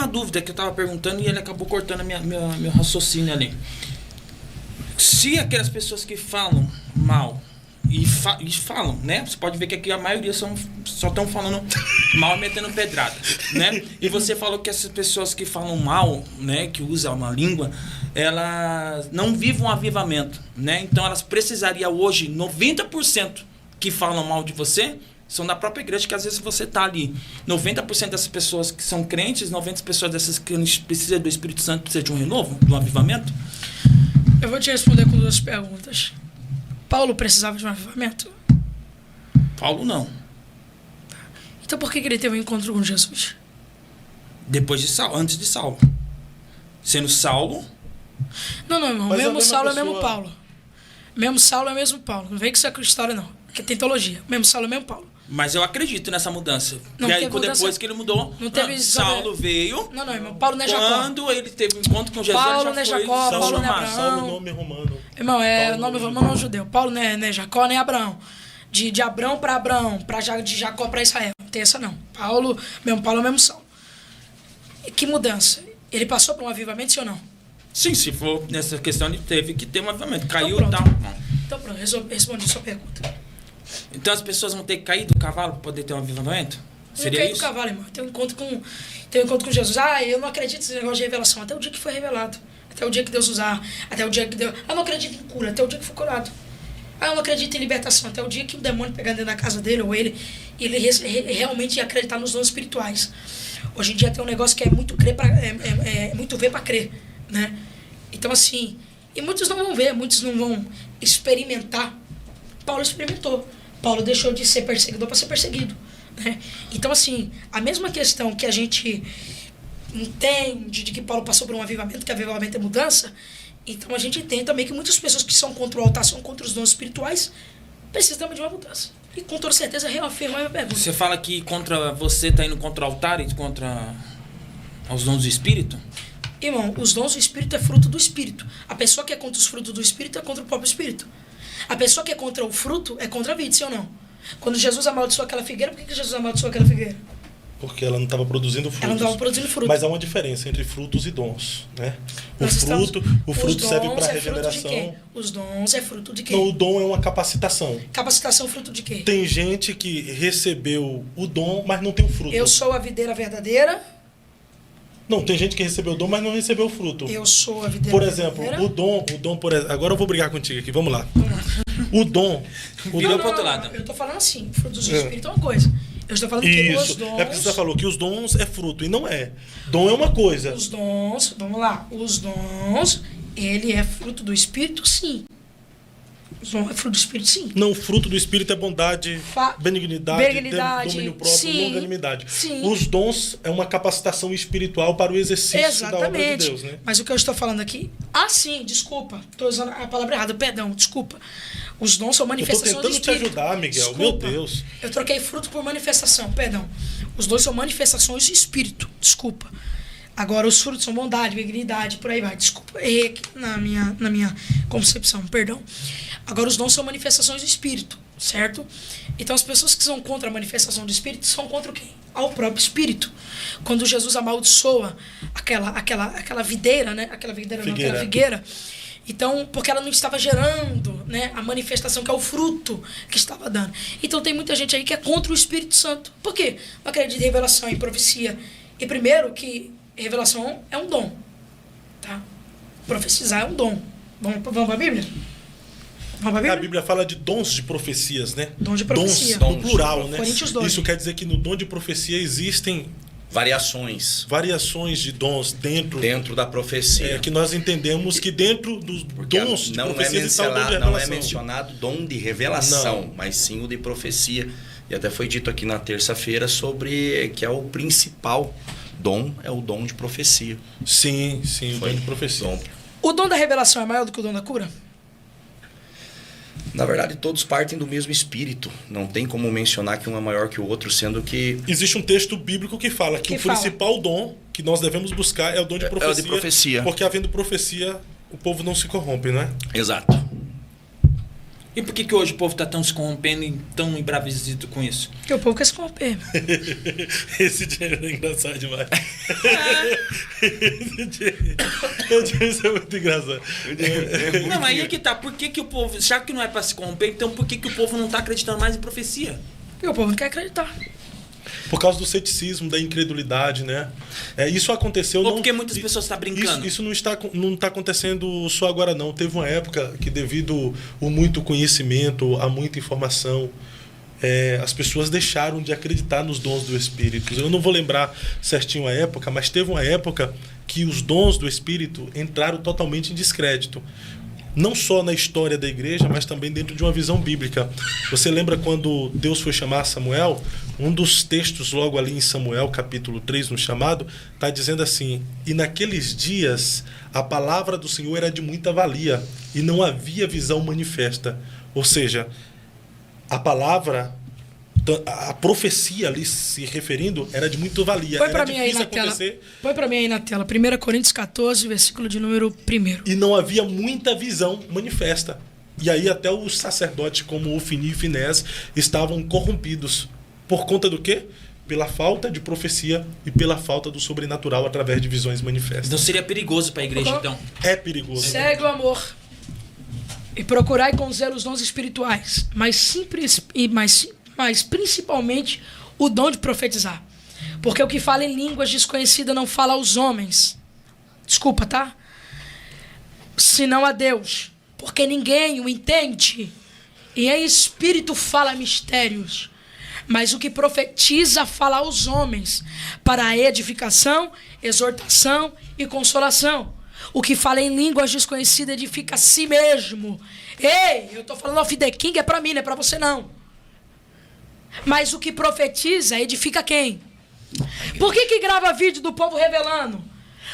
uma dúvida que eu estava perguntando e ele acabou cortando meu raciocínio ali. Se aquelas pessoas que falam mal e falam, né? Você pode ver que aqui a maioria só estão falando mal e metendo pedrada, né? E você falou que essas pessoas que falam mal, né? Que usam uma língua, elas não vivem um avivamento, né? Então elas precisariam hoje, 90% que falam mal de você são da própria igreja, que às vezes você está ali. 90% dessas pessoas que são crentes, 90% pessoas dessas que precisam do Espírito Santo, precisam de um renovo, de um avivamento? Eu vou te responder com 2 perguntas. Paulo precisava de um avivamento? Paulo não. Então por que ele teve um encontro com Jesus? Depois de Saulo, antes de Saulo. Sendo Saulo... Não, irmão. Mas mesmo Saulo pessoa... é mesmo Paulo. Mesmo Saulo é mesmo Paulo. Não vem com essa história, não. Porque tem teologia. Mesmo Saulo é mesmo Paulo. Mas eu acredito nessa mudança. Não e aí, teve mudança. depois que ele mudou, Não teve Saulo veio... Não, irmão. Paulo não é Jacó. Quando ele teve um encontro com Jesus, Paulo ele não já é foi Jacó, Paulo não é transformado. Abraão. Saulo, nome romano. Irmão, Paulo o nome romano não é judeu. Paulo não é Jacó, nem Abraão. De Abraão para Abraão, de Jacó para Israel. Não tem essa, não. Paulo é mesmo Saulo. E que mudança? Ele passou por um avivamento, sim ou não? Sim, se for nessa questão, ele teve que ter um avivamento. Caiu Então, e tal. pronto. Então pronto, respondi a sua pergunta. Então as pessoas vão ter que cair do cavalo para poder ter um avivamento? Não Seria caí do isso? cavalo, irmão. Tem um encontro com Jesus. Eu não acredito nesse negócio de revelação. Até o dia que foi revelado. Até o dia que Deus usar. Até o dia que Deus... Eu não acredito em cura. Até o dia que for curado. Eu não acredito em libertação. Até o dia que o demônio pegar dentro da casa dele ou ele realmente ia acreditar nos dons espirituais. Hoje em dia tem um negócio que é muito muito ver para crer, né? Então assim, e muitos não vão ver, muitos não vão experimentar. Paulo experimentou. Paulo deixou de ser perseguidor para ser perseguido, né? Então assim, a mesma questão que a gente entende de que Paulo passou por um avivamento, que avivamento é mudança, então a gente entende também que muitas pessoas que são contra o altar, são contra os dons espirituais, precisam também de uma mudança. E com toda certeza reafirma a minha pergunta. Você fala que contra você está indo contra o altar e contra os dons do Espírito? Irmão, os dons do Espírito é fruto do Espírito. A pessoa que é contra os frutos do Espírito é contra o próprio Espírito. A pessoa que é contra o fruto é contra a vida, sim ou não? Quando Jesus amaldiçoou aquela figueira, por que Jesus amaldiçoou aquela figueira? Porque ela não estava produzindo frutos. Ela não estava produzindo fruto. Mas há uma diferença entre frutos e dons, né? O fruto serve para regeneração. Os dons é fruto de quê? Não, o dom é uma capacitação. Capacitação fruto de quê? Tem gente que recebeu o dom, mas não tem o fruto. Eu sou a videira verdadeira. Não, tem gente que recebeu o dom, mas não recebeu o fruto. Eu sou a videira Por exemplo, verdadeira. o dom, por exemplo, agora eu vou brigar contigo aqui, vamos lá. O dom... Virou pro outro lado. Eu tô falando assim, fruto do Espírito é uma coisa. Eu estou falando que os Isso, dons... é porque você falou que os dons é fruto, e não é. Dom é uma coisa. Os dons, vamos lá, os dons, ele é fruto do Espírito, sim. Os dons é fruto do Espírito, sim. Não, o fruto do Espírito é bondade, benignidade, domínio próprio, sim, longanimidade. sim. Os dons é uma capacitação espiritual para o exercício da obra de Deus, né? Mas o que eu estou falando aqui... sim, desculpa. Estou usando a palavra errada, perdão, desculpa. Os dons são manifestações do Espírito. Eu estou tentando te ajudar, Miguel, Desculpa. meu Deus. Eu troquei fruto por manifestação, perdão. Os dons são manifestações de Espírito, desculpa. Agora, os frutos são bondade, benignidade, por aí vai. Desculpa, errei aqui na minha concepção, perdão. Agora, os dons são manifestações do Espírito, certo? Então, as pessoas que são contra a manifestação do Espírito são contra o quê? Ao próprio Espírito. Quando Jesus amaldiçoa aquela videira, né? Aquela figueira. Então, porque ela não estava gerando, né, a manifestação, que é o fruto que estava dando. Então, tem muita gente aí que é contra o Espírito Santo. Por quê? Não acredita em revelação, em profecia. E primeiro que revelação é um dom, tá? Profetizar é um dom. Vamos para a Bíblia? Vamos para a Bíblia? A Bíblia fala de dons de profecias, né? Dom de profecia. Dons, no plural, né? Coríntios 12. Isso quer dizer que no dom de profecia existem variações de dons dentro da profecia. Que nós entendemos que dentro dos dons de profecia está o dom de revelação. Não é mencionado dom de revelação, mas sim o de profecia. E até foi dito aqui na terça-feira sobre que é o principal dom, é o dom de profecia. Sim, o dom de profecia. O dom da revelação é maior do que o dom da cura? Na verdade, todos partem do mesmo espírito. Não tem como mencionar que um é maior que o outro, sendo que... Existe um texto bíblico que fala que principal dom que nós devemos buscar é o dom de profecia. É o de profecia. Porque havendo profecia, o povo não se corrompe, não é? Exato. E por que hoje o povo está tão se corrompendo e tão embravecido com isso? Porque o povo quer se corromper. Esse dinheiro é engraçado demais. Isso é muito engraçado. Não, aí é que tá. Por que o povo... Já que não é para se corromper, então por que o povo não está acreditando mais em profecia? Porque o povo não quer acreditar. Por causa do ceticismo, da incredulidade, né? Isso aconteceu... Ou não, porque muitas pessoas estão brincando? Isso não está acontecendo só agora, não. Teve uma época que, devido ao muito conhecimento, a muita informação, as pessoas deixaram de acreditar nos dons do Espírito. Eu não vou lembrar certinho a época, mas teve uma época que os dons do Espírito entraram totalmente em descrédito. Não só na história da igreja, mas também dentro de uma visão bíblica. Você lembra quando Deus foi chamar Samuel? Um dos textos logo ali em Samuel, capítulo 3, no chamado, está dizendo assim: e naqueles dias a palavra do Senhor era de muita valia, e não havia visão manifesta. Ou seja, a palavra, a profecia ali se referindo, era de muita valia. Põe para mim aí na tela. Põe para mim aí na tela. 1 Coríntios 14, versículo de número 1. E não havia muita visão manifesta. E aí até os sacerdotes, como Ofni e Finés, estavam corrompidos. Por conta do quê? Pela falta de profecia e pela falta do sobrenatural através de visões manifestas. Então seria perigoso para a igreja, então? É perigoso. Segue o amor. E procurai com zelo os dons espirituais, mas principalmente o dom de profetizar. Porque o que fala em línguas desconhecidas não fala aos homens. Desculpa, tá? Senão a Deus. Porque ninguém o entende. E em espírito fala mistérios. Mas o que profetiza fala aos homens, para a edificação, exortação e consolação. O que fala em línguas desconhecidas edifica a si mesmo. Ei, eu tô falando off the king, é para mim, não é para você não. Mas o que profetiza edifica quem? Por que grava vídeo do povo revelando?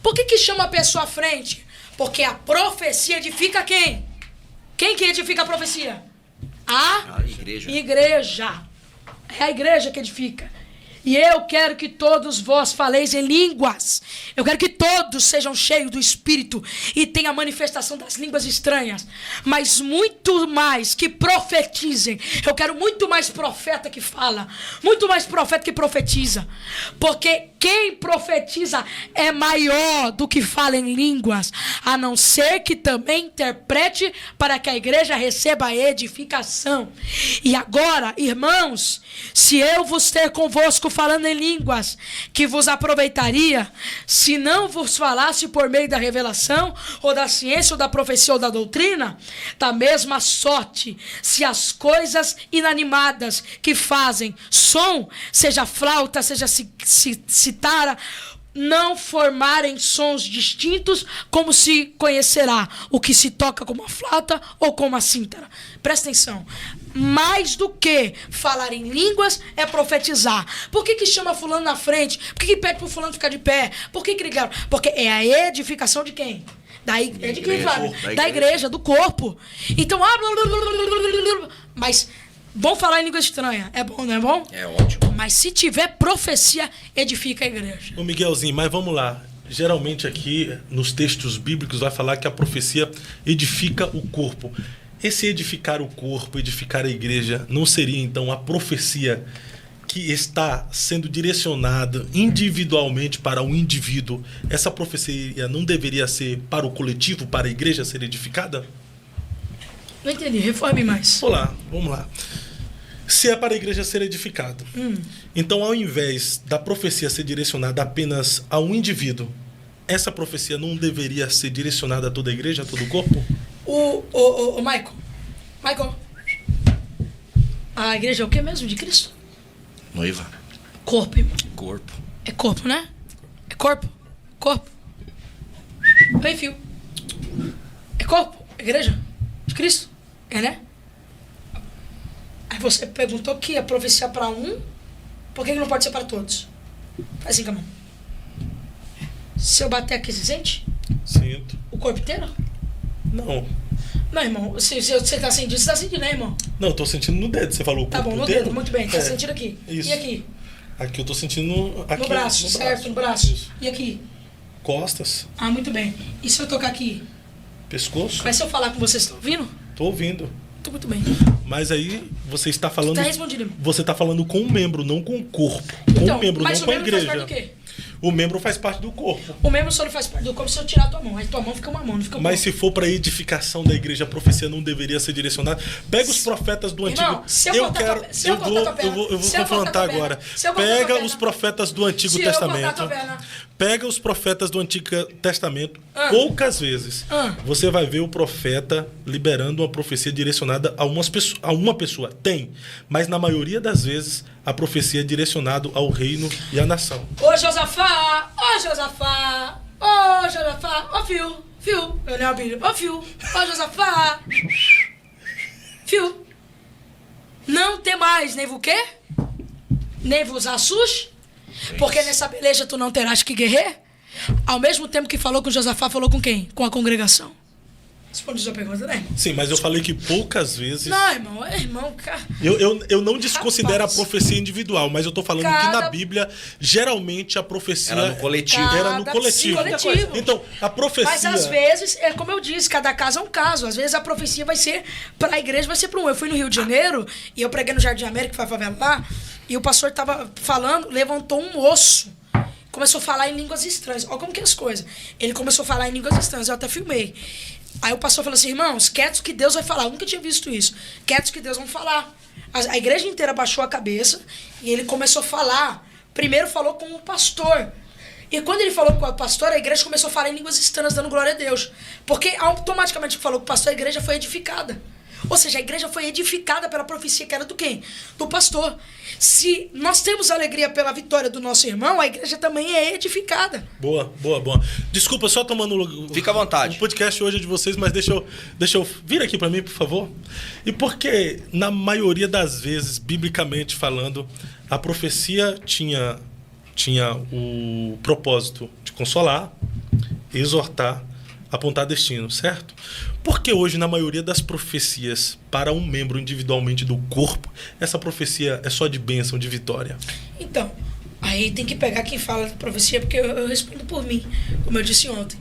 Por que chama a pessoa à frente? Porque a profecia edifica quem? Quem que edifica a profecia? A igreja. É a igreja que edifica. E eu quero que todos vós faleis em línguas. Eu quero que todos sejam cheios do Espírito e tenham a manifestação das línguas estranhas. Mas muito mais que profetizem. Eu quero muito mais profeta que fala. Muito mais profeta que profetiza. Porque quem profetiza é maior do que fala em línguas. A não ser que também interprete para que a igreja receba a edificação. E agora, irmãos, se eu vos ter convosco falando em línguas, que vos aproveitaria, se não vos falasse por meio da revelação, ou da ciência, ou da profecia, ou da doutrina, da mesma sorte, se as coisas inanimadas que fazem som, seja flauta, seja citara, não formarem sons distintos, como se conhecerá o que se toca como a flauta ou como a cítara. Presta atenção. Mais do que falar em línguas é profetizar. Por que chama fulano na frente? Por que pede pro fulano ficar de pé? Por que ligaram? Porque é a edificação de quem? De quem, Fábio? Da igreja, do corpo. Então, mas bom falar em língua estranha. É bom, não é bom? É ótimo. Mas se tiver profecia, edifica a igreja. Ô Miguelzinho, mas vamos lá. Geralmente aqui, nos textos bíblicos, vai falar que a profecia edifica o corpo. Esse edificar o corpo, edificar a igreja, não seria então a profecia que está sendo direcionada individualmente para um indivíduo? Essa profecia não deveria ser para o coletivo, para a igreja ser edificada? Não entendi, reforme mais. Vamos lá. Se é para a igreja ser edificada, então ao invés da profecia ser direcionada apenas a um indivíduo, essa profecia não deveria ser direcionada a toda a igreja, a todo o corpo? Michael, a igreja é o que mesmo de Cristo? Noiva. Corpo, irmão. Corpo. É corpo, né? É corpo. Corpo. Bem, fio. É corpo. Igreja de Cristo. É, né? Aí você perguntou que a profecia é para um, por que não pode ser para todos? Faz assim com a mão. Se eu bater aqui, você sente? Sinto. O corpo inteiro? Não. Não, irmão. Se você tá sentindo, você tá sentindo, né, irmão? Não, eu tô sentindo no dedo. Você falou o corpo Tá bom, no inteiro? dedo. Muito bem. Tá sentindo aqui. Isso. E aqui? Aqui eu tô sentindo... Aqui, No braço, certo? No braço. Isso. E aqui? Costas. Ah, muito bem. E se eu tocar aqui? Pescoço. Mas se eu falar com vocês, estão ouvindo? Tô ouvindo. Tô muito bem. Mas aí você está falando. Tá respondido. Você está falando com um membro, não com o corpo. Com Então, um membro, mas não o com a membro faz igreja. parte do quê? O membro faz parte do corpo. O membro só não faz parte do corpo se eu tirar a tua mão. Aí tua mão fica uma mão, não fica uma Mas se for para edificação da igreja, a profecia não deveria ser direcionada. Pega os profetas do Irmão, Antigo. se eu cortar tua- se eu cortar tua perna, eu vou se eu cortar confrontar tua perna, agora. se eu cortar tua Pega perna, os profetas do Antigo se eu cortar Testamento. tua perna. Pega os profetas do Antigo Testamento. Ah. Poucas vezes Ah. você vai ver o profeta liberando uma profecia direcionada a uma pessoa. Tem. Mas na maioria das vezes a profecia é direcionada ao reino e à nação. Ô Josafá! Ô Josafá! Ô Josafá! Ô Fio! Fio! Eu leio a Bíblia. Ô Fio! Ô Josafá! Fio! Não tem mais nem o quê? Nem vos assuste? Porque nessa peleja tu não terás que guerrear? Ao mesmo tempo que falou com Josafá, falou com quem? Com a congregação. Responde a sua pergunta, né? Sim, mas eu falei que poucas vezes. Não, irmão, cara. Eu não desconsidero Rapaz. a profecia individual, mas eu tô falando que Cada- na Bíblia, geralmente a profecia Era no coletivo. era no Cada- coletivo. sim, coletivo. Então, a profecia. Mas às vezes, é como eu disse, cada caso é um caso. Às vezes a profecia vai ser pra igreja, vai ser pra um. Eu fui no Rio de Janeiro e eu preguei no Jardim América, que foi a favela lá, e o pastor tava falando, levantou um moço, começou a falar em línguas estranhas. Olha como que é as coisas. Ele começou a falar em línguas estranhas, eu até filmei. Aí o pastor falou assim, irmãos, quietos que Deus vai falar. Eu nunca tinha visto isso. Quietos que Deus vai falar. A igreja inteira baixou a cabeça e ele começou a falar. Primeiro falou com o pastor. E quando ele falou com o pastor, a igreja começou a falar em línguas estranhas, dando glória a Deus. Porque automaticamente que falou com o pastor, a igreja foi edificada. Ou seja, a igreja foi edificada pela profecia que era do quem? Do pastor. Se nós temos alegria pela vitória do nosso irmão, a igreja também é edificada. Boa. Desculpa, só tomando. Fica à vontade. O podcast hoje é de vocês, mas deixa eu vir aqui para mim, por favor. E porque, na maioria das vezes, biblicamente falando, a profecia tinha o propósito de consolar, exortar, apontar destino, certo? Porque hoje, na maioria das profecias, para um membro individualmente do corpo, essa profecia é só de bênção, de vitória. Então, aí tem que pegar quem fala da profecia, porque eu respondo por mim, como eu disse ontem.